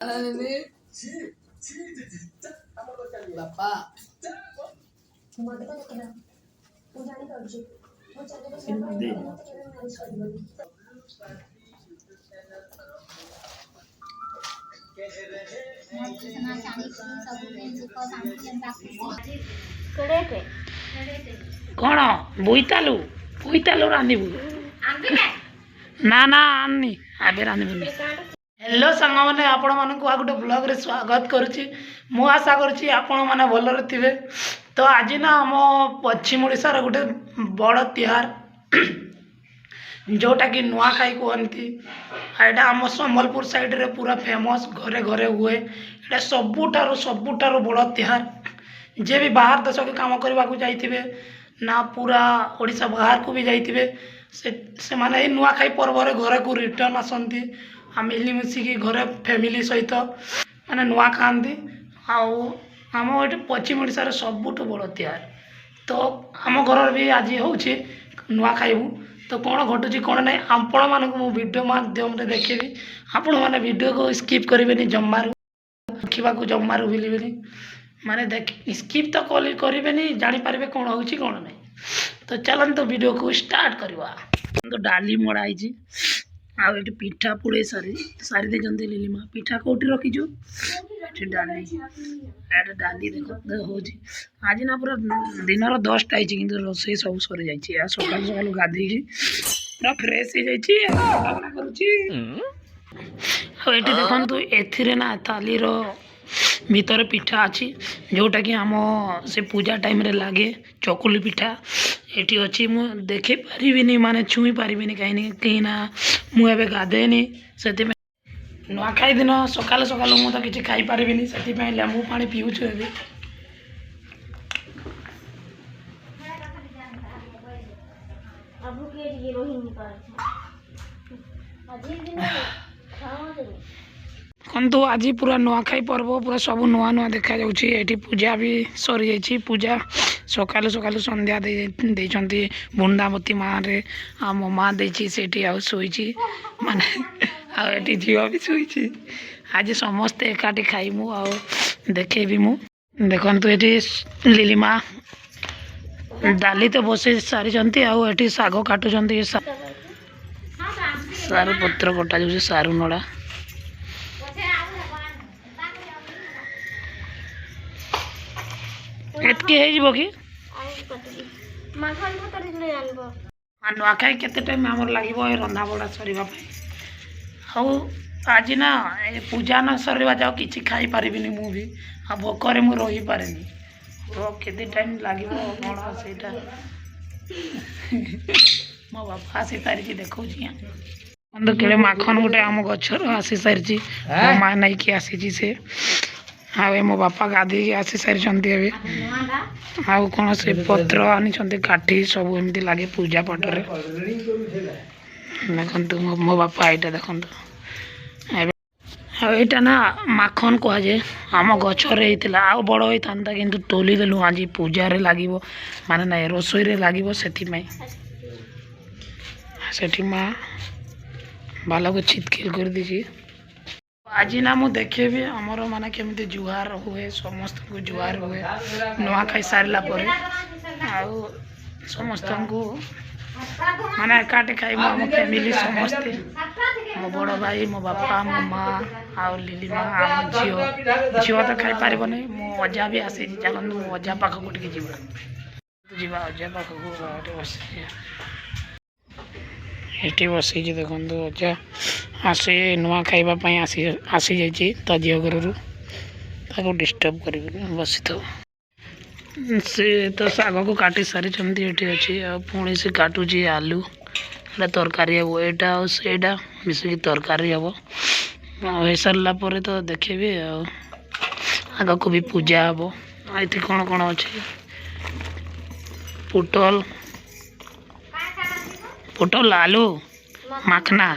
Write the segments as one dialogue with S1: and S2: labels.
S1: कौन बोईतालु बोईतालु रांधिबु ना ना आनी आबे रांधिबुनी। हेलो सांग मैंने आपण मानक आ गोटे ब्लॉग रे स्वागत करुच्ची। मु आशा करुच्ची आपण माने भलरे थिबे। तो आज ना आम पश्चिम ओडिशार गोटे बड़ तिहार जोटा कि नुआखाई कहती। एटा आम संबलपुर साइड रे पूरा फेमस घरे घरे हुए। एटा सबुठारु बड़ तिहार। जे भी बाहर देश के काम करने को जाइए ना पूरा ओडिशा बाहर को भी जाइए से माने नुआखाई पर्व घर को रिटर्न आसती। मिलिमिशिकी घरे फैमिली सहित माने नुआ खाती। आम ये पश्चिम ओडिशार सबुठ बड़ तिहार। तो आम घर भी आज हूँ नुआ खाइबू। तो कौन घटुची कौन ना आपण मानक मु वीडियो माध्यम रे देखिबी। आपण माने वीडियो को स्किप करेंगे जमारू देखा जमारू बिलिबेनी माने देख स्किप तो करेंगे जानीपारे कौन हो कौन ना। तो चलते वीडियो को स्टार्ट करवा। तो डाली मड़ाई आउ पिठा पुड़े सारी दे लीलिमा पिठा कौटी रखीचु डाली डाली देख हो आज ना पूरा दिन 10टा कि रोसे सब सरी जाइए। सका सका गाधे पूरा फ्रेश हो जाइए। देखु ना थाली भीतर पिठा अच्छी जोटा कि आम से पूजा टाइम रे लगे चकुली पिठा एटी अच्छी मु देखे पारिनी माने छुई पारिनी कहीं ना मुझे गाधेनी से नुआखाई दिन सकाल सकाल मु तो किसी खाई पारिनी से लेंबू पानी पीऊछु। तो आज पूरा नुआखाई पर्व पूरा सब नुआ नुआ देखा जाऊँगी। पूजा भी सरी जाइए। पूजा सकालू सकालू संध्या देती बुंदावती माँ रे आ मो माँ देती से शोची माने आठी झील भी शोची। आज समस्ते एकाठी खाइमु आ देखेबी मु देखु ये लीलिमा डाली तो बसई सारी आठी शाग काटुंट सारू पत्र कटा जाऊँ सारू नड़ा एतके हो कि नुआखाई केते टाइम आमर लगे रंधा बड़ा सरवा आज ना पूजा ना सरवा जाओ किसी खाई पारिनी मु भी आ भोकर मु रही पारे केते टाइम लगे कौन से मो बापा आसी सारी देखा के माखन गोटे आम गचर आसी सारी मो माँ नहीं कि आसी से आए मो बापा गाधे आसी सारी आउ कौन से पत्र आनी काठी सब एमती लगे पूजा पटरे देखु मो बापा यहाँ देखु यहाँ ना माखन कहुए आम गचर होता आउ बड़ होता कि तोली देलु आज पूजा लगे माने ना रोसई लगे से माँ बाला को छिटकिल कर दी। आज ना मु देखे भी आमर माने केमती जुहार हुए समस्त को जुहार हुए नुआ खाई सारा पर समस्त को माने एकाठी खाई आम फैमिली समस्ते मो बड़ भाई मो बापा मो माँ आ लीलिमा आम झील झील तो खाई पार नहीं मो अजा भी आसी चलते मो अजा पाखक जा अजा पाखक बस ये बसई देखो अजा आसी नुआ खावाई आसी जा झील घर डिस्टर्ब कर बस से तो शाग को काटी सारी ये अच्छी पुणी से काटुची आलू तरकारी हम यहाँ से मिसिकी तरकारी हम हो सारा पर तो देखेबी आग को भी पूजा हम ये कौन कौन अच्छे पोटल पोटल आलू माखना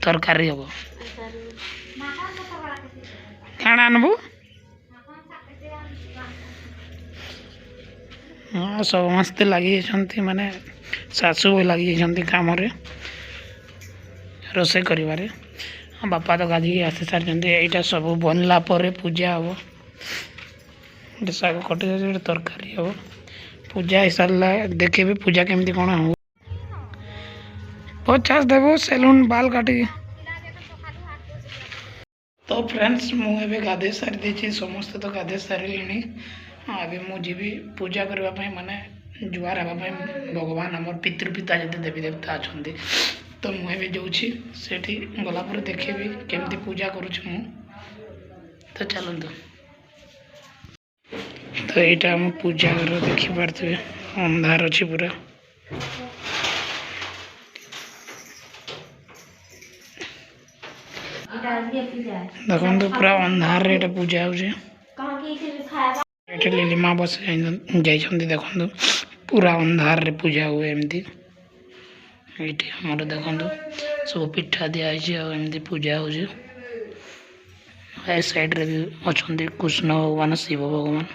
S1: तरकारी हम क्या आनबू हाँ समस्ते लगे माने सासू भी लगे कम रोसे कर बापा तो गाधी आसी सारी यहाँ सब बनला पर पूजा हम शाग कटे तरकारी हम पूजा हो सारा देखे भी पूजा केमती कौन हो 50 देव सेलून बाल काटी। तो फ्रेंड्स मुझे गाधे सारी देती समस्ते तो गाधे सारे अभी मुझे पूजा करने माने जुआर हाँपाई भगवान आम पितृपिता जब देवी देवता अच्छा तो मुझे जाऊँगी से गलापर देखेबी केमती पूजा करुँच मु तो चलतु तो यहाँ आम पूजा घर देखिपे अंधार अच्छी पूरा देखो तो पूरा अंधार रे पूजा हो लीलिमा बस जाइए देखो पूरा अंधार रे पूजा हुए एमती ये आमर देखो सब पिठा दिखाई एमती पूजा हो साइड रे भी अच्छा कृष्ण भगवान शिव भगवान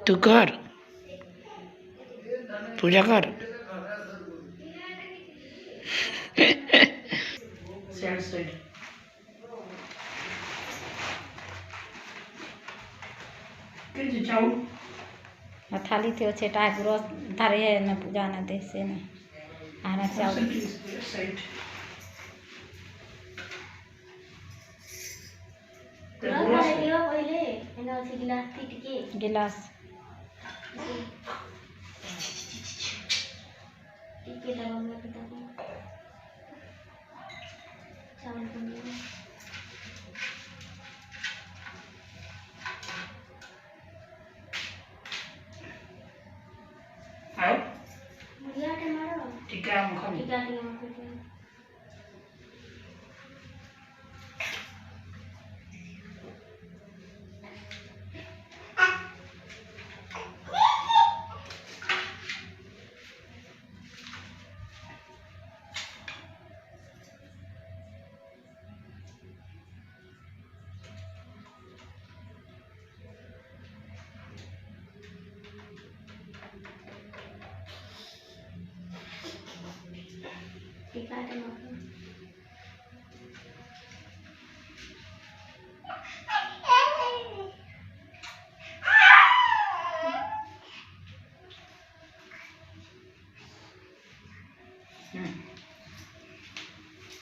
S1: तू कर पूजा कर
S2: थाली थे अच्छे टाइप रोज धारे है न पूजा न दे से न आना चाउ गिलास
S1: टीका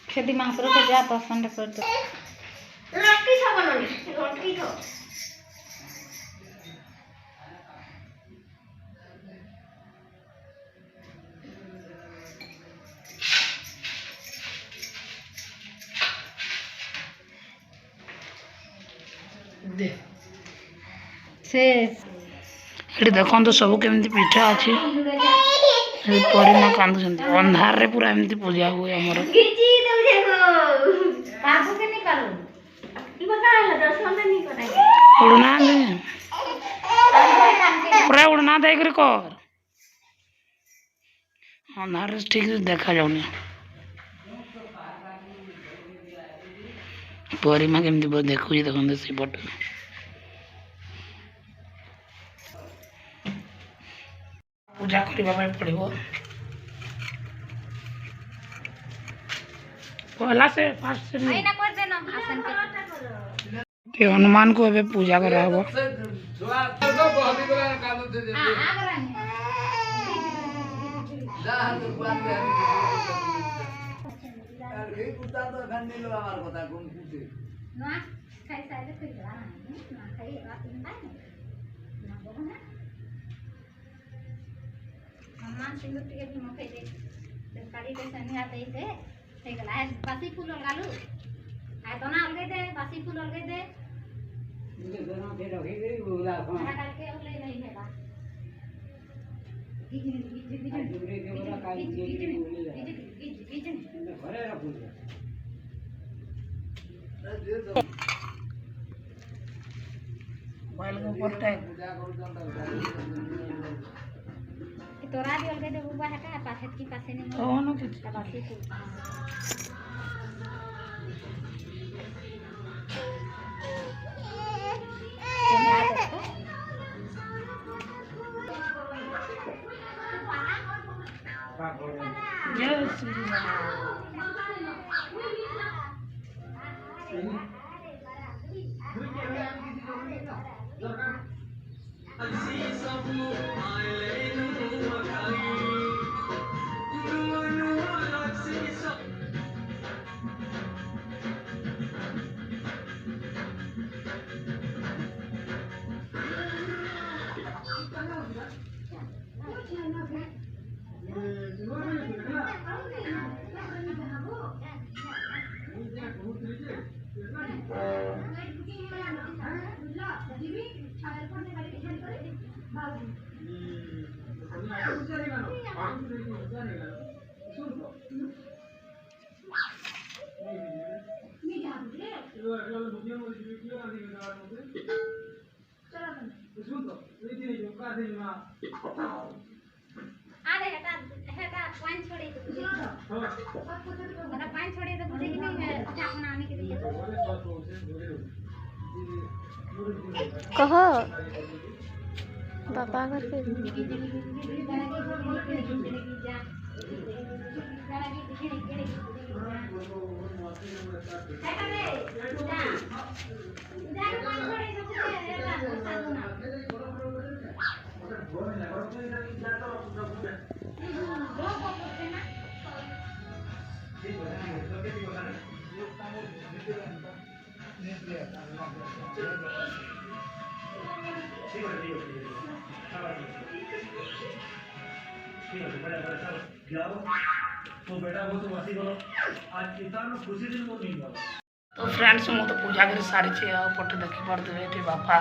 S2: खेती महापुर को जा पसंद कर दो
S3: रोटी था बनोनी रोटी था
S1: दे
S2: से
S1: ये देखो तो सब केमती पिठा अच्छी परिमा कांदुंट अंधार रे पूरा एमती पूजा हुए हमर
S3: गिची दो देखो बाबू के नहीं करू इबा का है दर्शन नहीं कराए
S1: उड़ना दे पूरा उड़ना दे कर अंधार रे ठीक से देखा जाऊनी परिमा केमती देखु देखो से बट पूजा करने पड़ो पहला से फास्ट से
S2: आईना कर देना आसन पे
S1: ते हनुमान को अबे पूजा करा हो
S2: ना खाई साइड पे जा ना खाई रात में ना बोलो ना हनुमान सिंह टिके भी मखे दे काड़ी के सनी आते ही से गला है बासी फूल लगालू आय तो ना अलगे दे बासी फूल अलगे दे मुझे दोनों दे रही गई बोला हां डाल के अलगे नहीं है जुगरे के बोला काई के बोले घरे रखू
S1: मोबाइल को पड़ता है
S2: तोरा भी अलगे दे बुबा है का पाछे की पासे नहीं
S1: हो न कुछ
S2: बासी फूल आरे हेटा हेटा पानी छोड़े तो पानी छोड़े तो बुझे कि नहीं है अच्छा अपना आने के लिए
S3: कहो पापा करके
S1: तो फ्रेंड्स मु तो पूजा कर सारी पटे देखी पारे ये बापा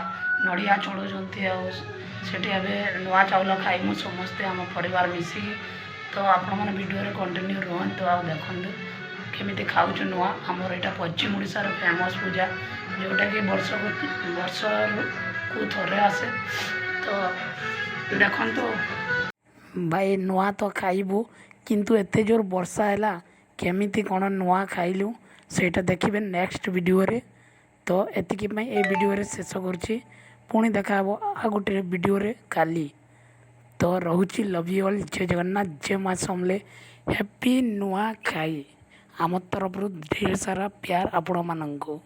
S1: नड़िया चढ़ाऊँच नुआ चाउल खाइमु समस्ते आम परिवार मिसिकी तो आपण मैंने वीडियो कंटिन्यू रुहतु आ देखु केमी खाऊ नुआ आमर यहाँ पश्चिम ओडिशार फेमस पूजा जोटा कि वर्ष को थोड़े आसे तो देखु भाई नुआ तो खाइबू किंतु एते जोर वर्षा है केमिति कौन नुआ खाइलु सेटा देखिए नेक्स्ट वीडियो रे तो एतिकी ए वीडियो रे शेष करुँची पुणी देखा आ गोटे वीडियो रे काली तो रोची लव यू ऑल जय जगन्नाथ जय माँ समले हैप्पी नुआ खाई आम तरफ ढेर सारा प्यार आपण मानू।